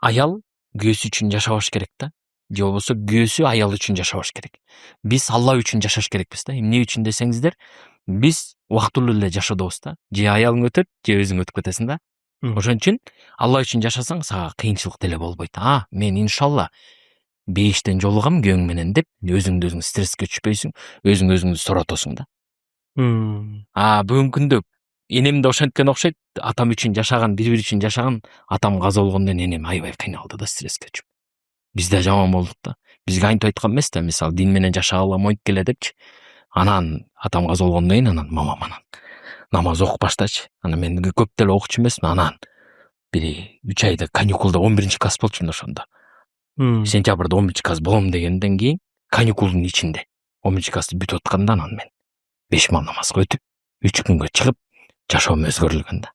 аял күйөөсү үчүн жашабаш керек да. Же болбосо күйөөсү аял үчүн жашабаш керек. Биз Алла үчүн жашаш керекпиз да. Эмне үчүн десеңиздер, биз убактылуу эле жашоодобуз да. Же аялың өтөт, же өзүң өтүп кетесиң да. Ошон үчүн Алла үчүн жашасаң сага кыйынчылык деле болбойт. Мен иншалла бейиштен жолугам күйөөң менен деп өзүңдү өзүң стресске түшпөйсүң, өзүңдү соратосуң да. Бүгүнкү күндө энем да ошенткен окшойт. Атам үчүн жашаган, бири үчүн жашаган, атам каза болгондон энем аябай кыйналды да, стресске түшүп. Биз да жаман болдук да. Бизге антип айткан эмес да, мисалы дин менен жашагыла мойтуп келе депчи. Анан атам каза болгондон кийин анан мамам намаз окуп баштачы. Анан мен көп деле окучу эмесмин. Анан бир 3 айда каникулда 11 класс болчумун ошондо. Сентябрда 11 класс болом дегенден кийин каникулдун ичинде 11 классты бүтүп атканда анан мен 5 мал намазга өтүп 3 күнгө чыгып жашоом өзгөрүлгөн да.